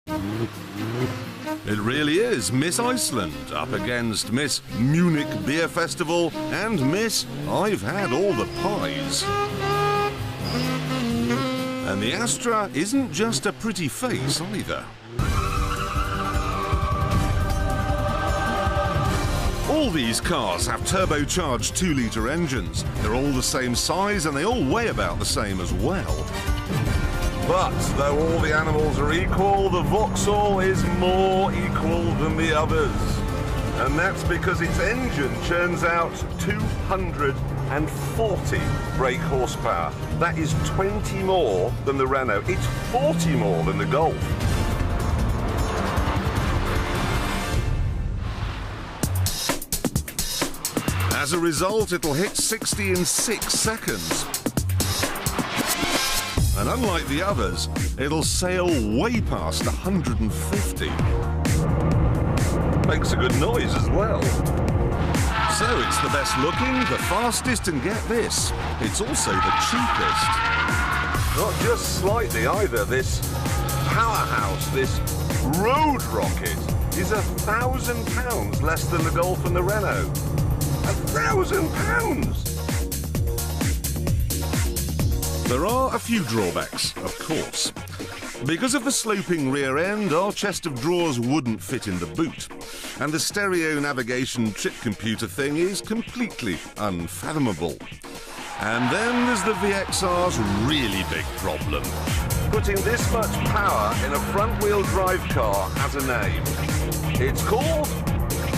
It really is Miss Iceland up against Miss Munich Beer Festival and Miss I've Had All the Pies. And the Astra isn't just a pretty face either. All these cars have turbocharged 2-litre engines. They're all the same size and they all weigh about the same as well. But though all the animals are equal, the Vauxhall is more equal than the others. And that's because its engine churns out 240 brake horsepower. That is 20 more than the Renault. It's 40 more than the Golf. As a result, it'll hit 60 in 6 seconds. And unlike the others, it'll sail way past 150. Makes a good noise as well. So it's the best looking, the fastest, and get this, it's also the cheapest. Not just slightly either. This powerhouse, this road rocket, is £1,000 less than the Golf and the Renault. £1,000! There are a few drawbacks, of course. Because of the sloping rear end, our chest of drawers wouldn't fit in the boot. And the stereo navigation trip computer thing is completely unfathomable. And then there's the VXR's really big problem. Putting this much power in a front-wheel drive car has a name. It's called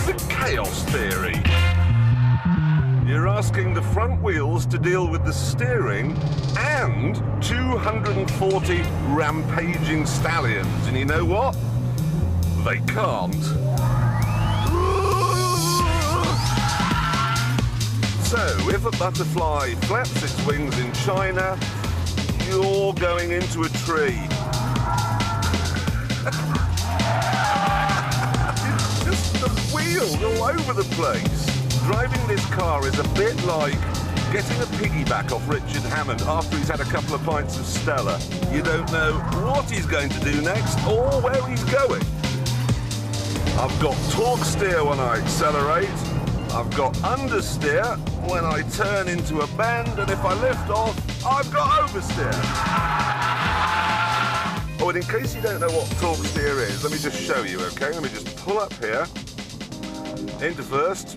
the chaos theory. You're asking the front wheels to deal with the steering and 240 rampaging stallions. And you know what? They can't. So, if a butterfly flaps its wings in China, you're going into a tree. It's just the wheels all over the place. Driving this car is a bit like getting a piggyback off Richard Hammond after he's had a couple of pints of Stella. You don't know what he's going to do next or where he's going. I've got torque steer when I accelerate. I've got understeer when I turn into a bend, and if I lift off, I've got oversteer. Oh, and in case you don't know what torque steer is, let me just show you, okay? Let me just pull up here, into first.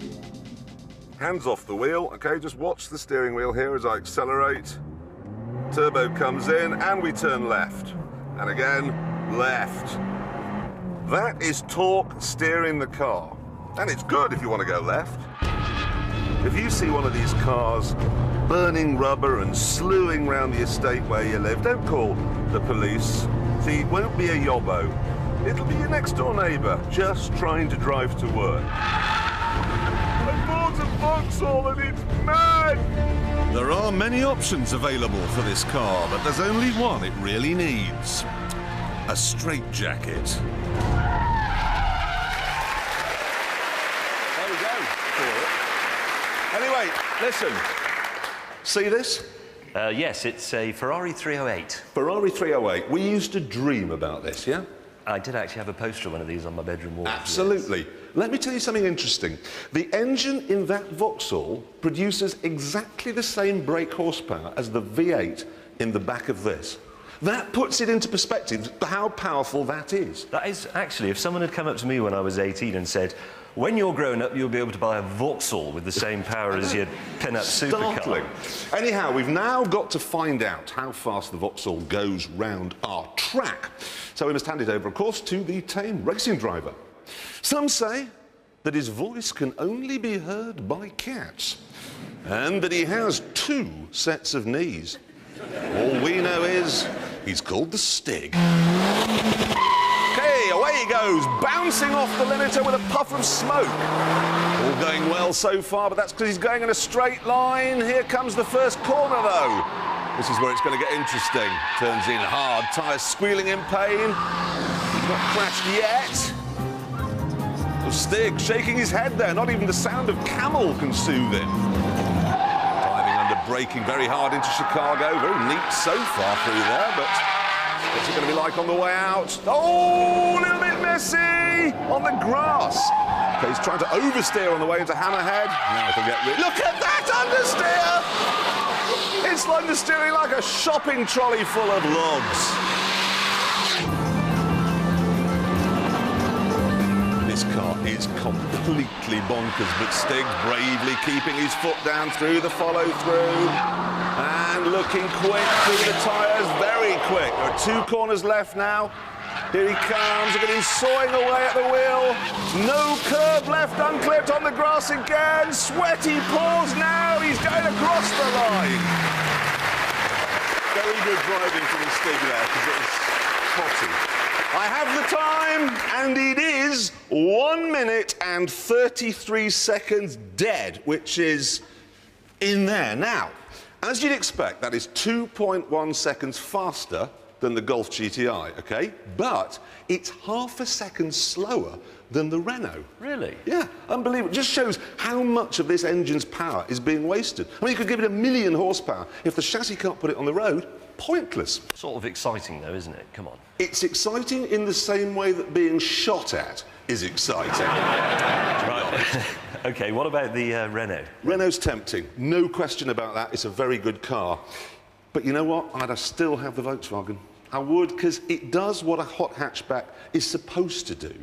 Hands off the wheel, okay, just watch the steering wheel here as I accelerate. Turbo comes in and we turn left. And again, left. That is torque steering the car. And it's good if you want to go left. If you see one of these cars burning rubber and slewing round the estate where you live, don't call the police. See, it won't be a yobbo. It'll be your next door neighbour just trying to drive to work. A Vauxhall and it's mad! There are many options available for this car, but there's only one it really needs. A straitjacket. There we go for it. Anyway, listen. See this? Yes, it's a Ferrari 308. Ferrari 308. We used to dream about this, yeah? I did actually have a poster of one of these on my bedroom wall. Absolutely. Yes. Let me tell you something interesting. The engine in that Vauxhall produces exactly the same brake horsepower as the V8 in the back of this. That puts it into perspective how powerful that is. That is actually, if someone had come up to me when I was 18 and said, when you're grown up, you'll be able to buy a Vauxhall with the same power as your pin-up supercar. Anyhow, we've now got to find out how fast the Vauxhall goes round our track. So we must hand it over, of course, to the tame racing driver. Some say that his voice can only be heard by cats, and that he has 2 sets of knees. All we know is he's called the Stig. Okay, away he goes, bouncing off the limiter with a puff of smoke. All going well so far, but that's because he's going in a straight line. Here comes the first corner, though. This is where it's going to get interesting. Turns in hard, tyres squealing in pain. He's not crashed yet. The Stig shaking his head there. Not even the sound of camel can soothe him. Diving under, braking very hard into Chicago. Very neat so far through there, but what's it going to be like on the way out? Oh! Jesse on the grass. Okay, he's trying to oversteer on the way into Hammerhead. Now it'll get rid. Look at that understeer! It's understeering like a shopping trolley full of logs. This car is completely bonkers, but Stig bravely keeping his foot down through the follow-through and looking quick through the tyres, very quick. There are 2 corners left now. Here he comes, look at him sawing away at the wheel. No curb left unclipped on the grass again. Sweaty paws now, he's going across the line. Very good driving from the Stig there, because it was potty. I have the time, and it is 1 minute and 33 seconds dead, which is in there. Now, as you'd expect, that is 2.1 seconds faster than the Golf GTI, OK? But it's half a second slower than the Renault. Really? Yeah, unbelievable. It just shows how much of this engine's power is being wasted. I mean, you could give it 1 million horsepower. If the chassis can't put it on the road, pointless. Sort of exciting, though, isn't it? Come on. It's exciting in the same way that being shot at is exciting. Right. OK, what about the Renault? Renault's tempting. No question about that. It's a very good car. But you know what? I'd still have the Volkswagen. I would, because it does what a hot hatchback is supposed to do.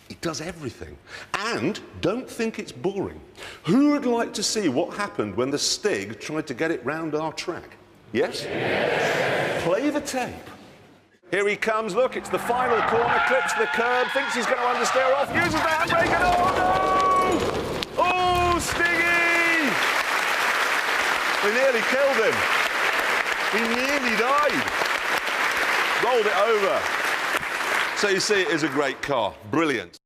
It does everything. And don't think it's boring. Who would like to see what happened when the Stig tried to get it round our track? Yes? Yes. Play the tape. Here he comes, look, it's the final corner, clips the curb, thinks he's going to understeer off, uses the handbrake, and oh no! Oh, Stiggy! We nearly killed him. He nearly died. Rolled it over. So you see, it is a great car. Brilliant.